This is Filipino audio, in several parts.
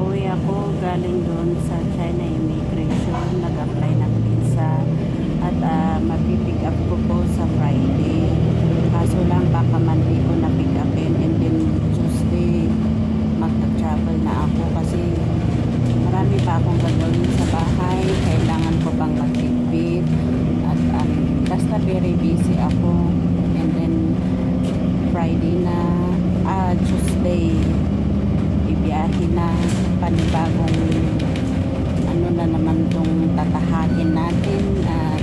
Pauwi ako galing doon sa China Immigration, nag-apply ng visa at mapipick up ko po sa Friday. Kaso lang baka Monday ko na pick upin and then Tuesday magta-travel na ako kasi marami pa akong gagawin sa bahay. Kailangan ko pang magtipid at basta very busy ako. And then Friday na Tuesday ibiyahin na panibagong ano na naman tong tatahakin natin at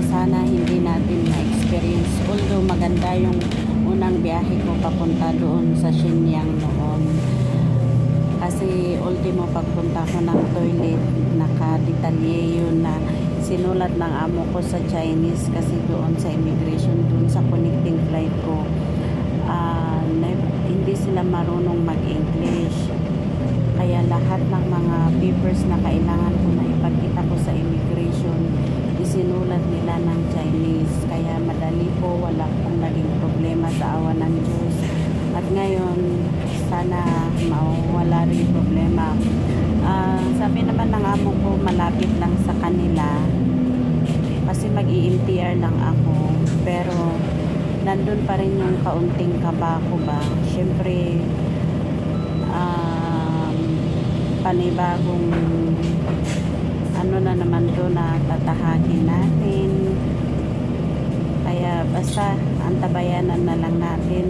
sana hindi natin na-experience, although maganda yung unang biyahe ko papunta doon sa Shenyang noon kasi ultimo pagpunta ko ng toilet nakadetalye yun na sinulat ng amo ko sa Chinese kasi doon sa immigration doon sa connecting flight ko hindi sila marunong mag-English kaya lahat ng mga papers na kailangan ko na ipagkita ko sa immigration isinulat nila ng Chinese kaya madali po, wala pong naging problema sa awa ng Diyos at ngayon sana mawala rin problema. Sabi naman ng amo ko malapit lang sa kanila kasi mag-i-MTR lang ako pero nandun pa rin yung kaunting kaba ko ba syempre panibagong ano na naman to na tatahakin natin kaya basta antabayanan na lang natin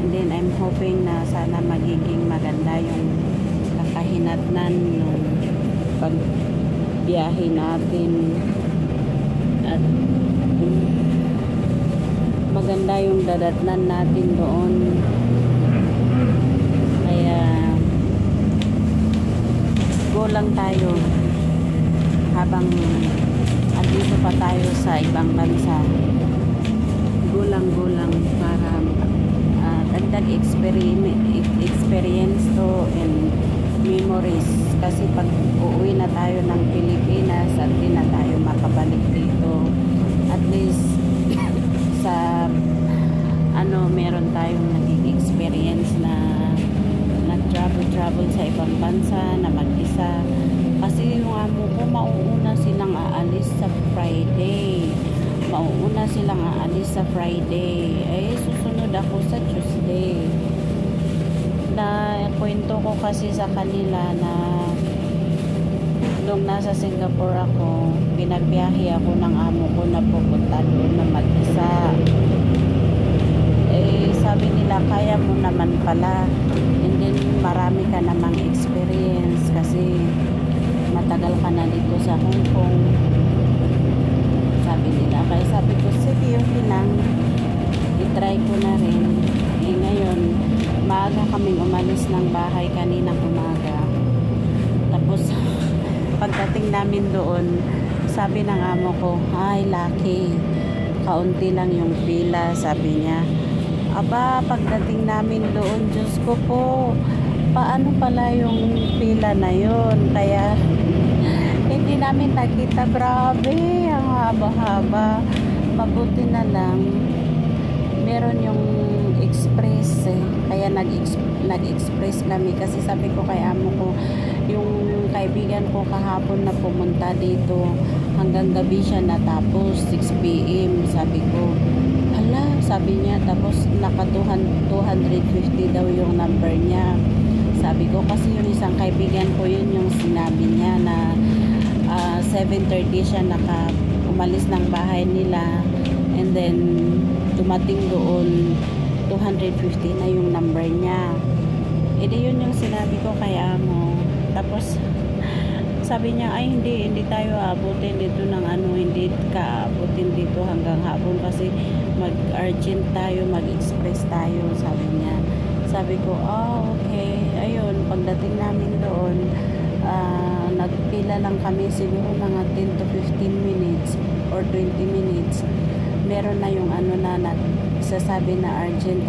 and then I'm hoping na sana magiging maganda yung kakahinatnan yung pagbiyahe natin at maganda yung dadatnan natin doon kaya go lang tayo habang andito pa tayo sa ibang bansa gulang para dagdag experience to and memories kasi pag uuwi na tayo ng Pilipinas at di na tayo makabalik dito at least sa meron tayong naging experience na nag-travel sa ibang bansa na mag-isa kasi yung amo ko mauuna silang aalis sa Friday susunod ako sa Tuesday na kwento ko kasi sa kanila na nung nasa Singapore ako pinagbiyahe ako ng amo ko na pupunta doon na mag-isa sabi nila kaya mo naman pala and then marami ka namang experience kasi matagal ka na dito sa Hong Kong sabi nila kaya sabi ko sige okay lang itry ko na rin ngayon maaga kaming umalis ng bahay kaninang umaga tapos pagdating namin doon sabi ng amo ko ay lucky kaunti lang yung pila sabi niya aba pagdating namin doon Diyos ko po paano pala yung pila na yun kaya hindi namin nakita grabe ang haba-haba mabuti na lang meron yung express kaya nag-express kami kasi sabi ko kay amo ko yung kaibigan ko kahapon na pumunta dito hanggang gabi siya natapos 6 PM sabi ko hala sabi niya tapos naka 250 daw yung number niya sabi ko kasi yung isang kaibigan ko yun yung sinabi niya na 7:30 siya umalis ng bahay nila and then dumating doon 250 na yung number niya edi yun yung sinabi ko kay amo tapos sabi niya ay hindi tayo aabutin dito ng hindi ka aabutin dito hanggang hapon kasi mag-urgent tayo mag-express tayo sabi ko okay ayun pagdating namin doon nagpila lang kami siguro mga 10 to 15 minutes or 20 minutes meron na yung na sasabi na urgent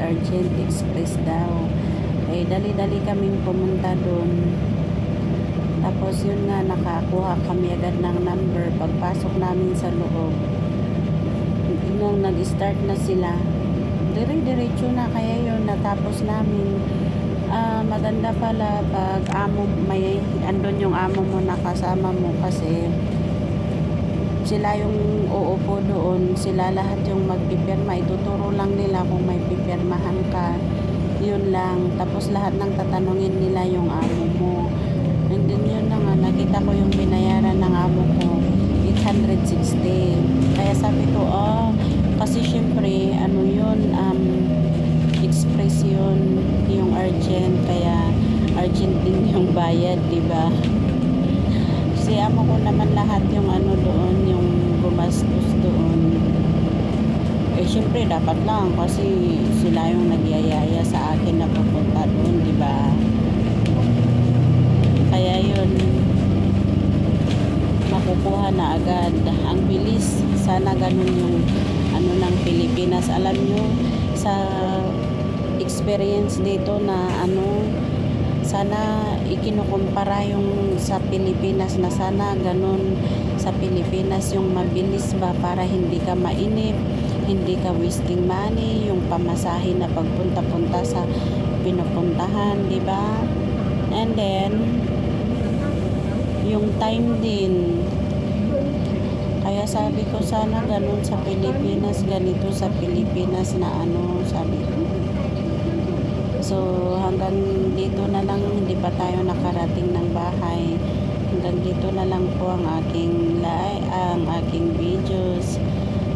express daw dali-dali kaming pumunta doon tapos yun nga nakakuha kami agad ng number pagpasok namin sa loob nung nag-start na sila dire-diretso na kaya yun natapos namin Maganda pala pag may andun yung amo mo na kasama mo kasi sila yung uupo doon, sila lahat yung magpipirma, ituturo lang nila kung may pipirmahan ka, yun lang, tapos lahat ng tatanungin nila yung amo mo. And then yun na nga, nakita ko yung binayaran ng amo ko 860, kaya sabi ko kasi syempre ano yun, express yun, yung urgent, kaya urgent din yung bayad, diba? Kasi amo ko naman lahat yung ano doon, yung gumastos doon. Syempre dapat lang kasi sila yung nagyayaya sa akin na pupunta doon, diba? Kaya yun, makukuha na agad. Ang bilis, sana ganun yung ano ng Pilipinas. Alam nyo, sa experience dito na ano, sana ikinukumpara yung sa Pilipinas, na sana ganun sa Pilipinas yung mabilis ba, para hindi ka mainip, hindi ka wasting money, yung pamasahe na pagpunta-punta sa pinupuntahan, di ba? And then yung time din, kaya sabi ko sana ganun sa Pilipinas, ganito sa Pilipinas na ano, sabi ko. So hanggang dito na lang, hindi pa tayo nakarating ng bahay. Hanggang dito na lang po ang aking videos.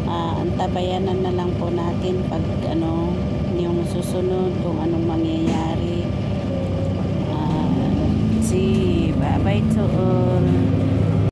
Antabayanan na lang po natin pag ano yung susunod, kung anong mangyayari. See, bye bye to all.